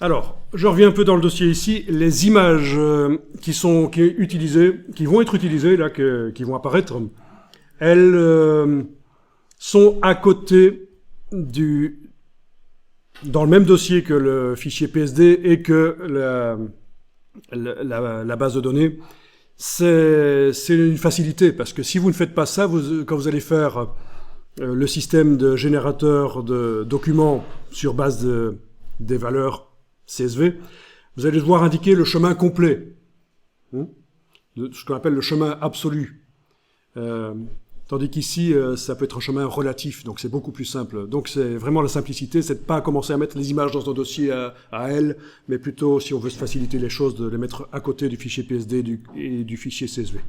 Alors, je reviens un peu dans le dossier ici. Les images qui vont être utilisées, là, qui vont apparaître, elles sont à côté dans le même dossier que le fichier PSD et que la base de données. C'est une facilité, parce que si vous ne faites pas ça, quand vous allez faire le système de générateur de documents sur base des valeurs CSV, vous allez devoir indiquer le chemin complet, ce qu'on appelle le chemin absolu. Tandis qu'ici, ça peut être un chemin relatif, donc c'est beaucoup plus simple. Donc c'est vraiment la simplicité, c'est de ne pas commencer à mettre les images dans un dossier à elles, mais plutôt, si on veut se faciliter les choses, de les mettre à côté du fichier PSD et du fichier CSV.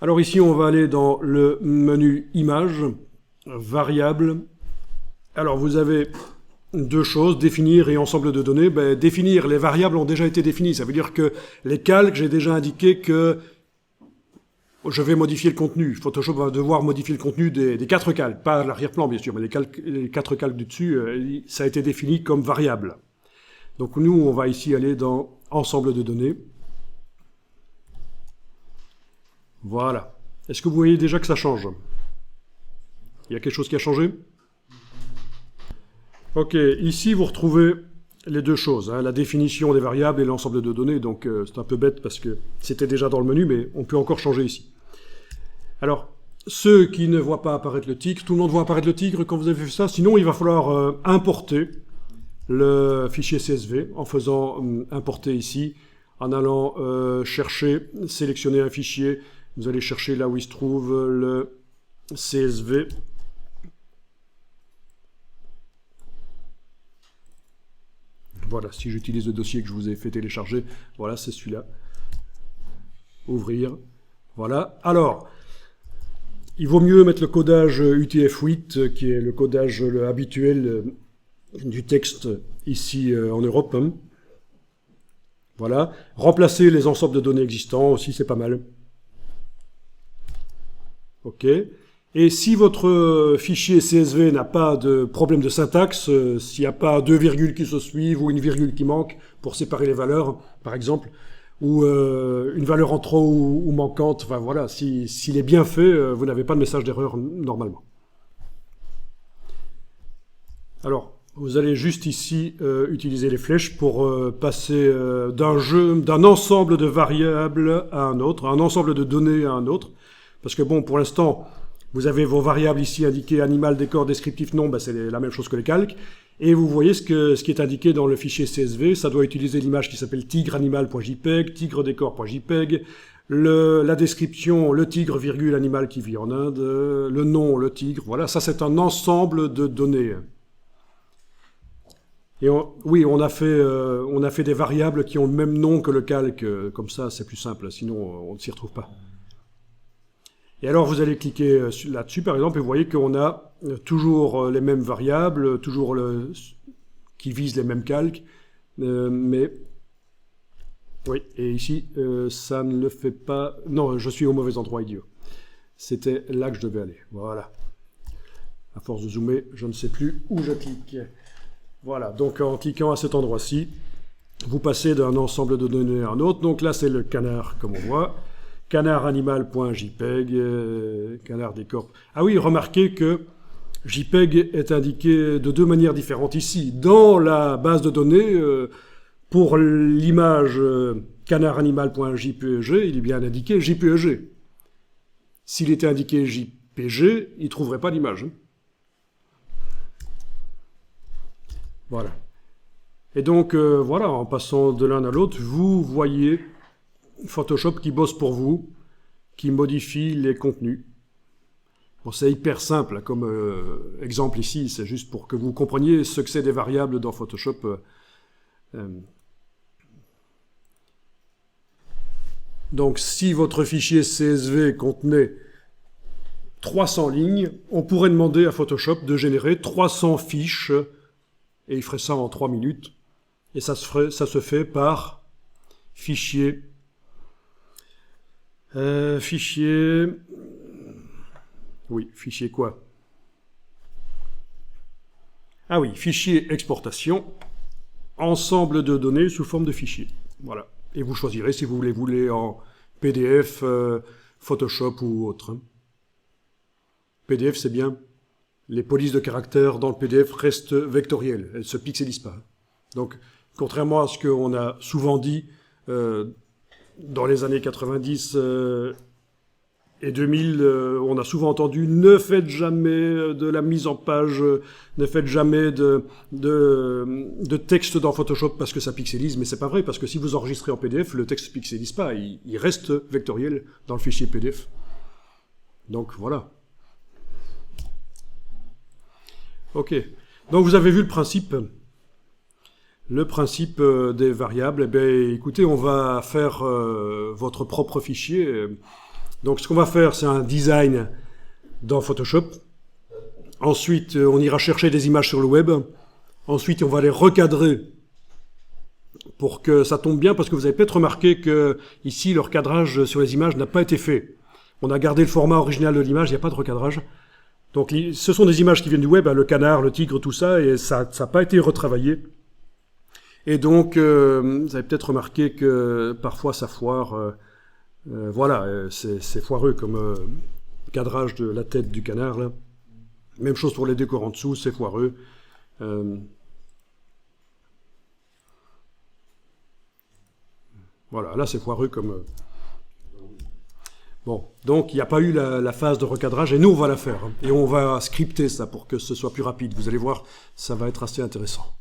Alors ici, on va aller dans le menu Images, Variables. Alors vous avez deux choses, définir et ensemble de données. Définir, les variables ont déjà été définies. Ça veut dire que les calques, j'ai déjà indiqué que je vais modifier le contenu. Photoshop va devoir modifier le contenu des 4 calques, pas l'arrière-plan bien sûr, mais les 4 calques du dessus, ça a été défini comme variable. Donc nous, on va ici aller dans ensemble de données. Voilà. Est-ce que vous voyez déjà que ça change? Il y a quelque chose qui a changé? Ok, ici vous retrouvez les deux choses, la définition des variables et l'ensemble de données, donc c'est un peu bête parce que c'était déjà dans le menu, mais on peut encore changer ici. Alors, ceux qui ne voient pas apparaître le tigre, tout le monde voit apparaître le tigre quand vous avez fait ça, sinon il va falloir importer le fichier CSV en faisant importer ici, en allant chercher, sélectionner un fichier, vous allez chercher là où il se trouve le CSV. Voilà, si j'utilise le dossier que je vous ai fait télécharger, voilà, c'est celui-là. Ouvrir. Voilà. Alors, il vaut mieux mettre le codage UTF-8, qui est le codage habituel du texte ici en Europe. Voilà. Remplacer les ensembles de données existants aussi, c'est pas mal. OK. Et si votre fichier CSV n'a pas de problème de syntaxe, s'il n'y a pas deux virgules qui se suivent ou une virgule qui manque pour séparer les valeurs, par exemple, ou une valeur en trop ou manquante, enfin voilà, s'il est bien fait, vous n'avez pas de message d'erreur normalement. Alors, vous allez juste ici utiliser les flèches pour passer d'un ensemble de variables à un autre, un ensemble de données à un autre, parce que bon, pour l'instant, vous avez vos variables ici indiquées animal, décor, descriptif, nom, c'est la même chose que les calques. Et vous voyez ce qui est indiqué dans le fichier CSV, ça doit utiliser l'image qui s'appelle tigreanimal.jpg, tigredécor.jpg, la description, le tigre, virgule, animal qui vit en Inde, le nom, le tigre, voilà, ça c'est un ensemble de données. Et on a fait des variables qui ont le même nom que le calque, comme ça c'est plus simple, sinon on ne s'y retrouve pas. Et alors vous allez cliquer là-dessus par exemple et vous voyez qu'on a toujours les mêmes variables, toujours qui visent les mêmes calques, mais oui, et ici ça ne le fait pas. Non, je suis au mauvais endroit, idiot. C'était là que je devais aller. Voilà. À force de zoomer, je ne sais plus où je clique. Voilà, donc en cliquant à cet endroit-ci, vous passez d'un ensemble de données à un autre. Donc là c'est le canard comme on voit. Canardanimal.jpg, canard décor. Ah oui, remarquez que JPEG est indiqué de deux manières différentes ici. Dans la base de données, pour l'image canardanimal.jpg, il est bien indiqué JPEG. S'il était indiqué JPG, il ne trouverait pas l'image. Voilà. Et donc, voilà, en passant de l'un à l'autre, vous voyez Photoshop qui bosse pour vous, qui modifie les contenus. Bon, c'est hyper simple comme exemple ici, c'est juste pour que vous compreniez ce que c'est des variables dans Photoshop. Donc si votre fichier CSV contenait 300 lignes, on pourrait demander à Photoshop de générer 300 fiches, et il ferait ça en 3 minutes, et ça se fait par fichier. Oui, fichier quoi? Ah oui, fichier exportation, ensemble de données sous forme de fichier. Voilà. Et vous choisirez si vous voulez en PDF, Photoshop ou autre. PDF, c'est bien. Les polices de caractère dans le PDF restent vectorielles. Elles ne se pixelisent pas. Donc, contrairement à ce qu'on a souvent dit dans les années 90 et 2000, on a souvent entendu « Ne faites jamais de la mise en page, ne faites jamais de texte dans Photoshop parce que ça pixelise », mais c'est pas vrai, parce que si vous enregistrez en PDF, le texte ne pixelise pas, il reste vectoriel dans le fichier PDF. Donc voilà. Ok. Donc vous avez vu le principe. Le principe des variables. Eh bien, écoutez, on va faire votre propre fichier. Donc ce qu'on va faire, c'est un design dans Photoshop. Ensuite, on ira chercher des images sur le web. Ensuite, on va les recadrer pour que ça tombe bien, parce que vous avez peut-être remarqué que ici, le recadrage sur les images n'a pas été fait. On a gardé le format original de l'image, il n'y a pas de recadrage. Donc ce sont des images qui viennent du web, hein, le canard, le tigre, tout ça, et ça n'a pas été retravaillé. Et donc, vous avez peut-être remarqué que parfois ça foire. Voilà, c'est foireux comme cadrage de la tête du canard, là. Même chose pour les décors en dessous, c'est foireux. Voilà, là c'est foireux comme... Bon, donc il n'y a pas eu la phase de recadrage, et nous on va la faire. Hein, et on va scripter ça pour que ce soit plus rapide. Vous allez voir, ça va être assez intéressant.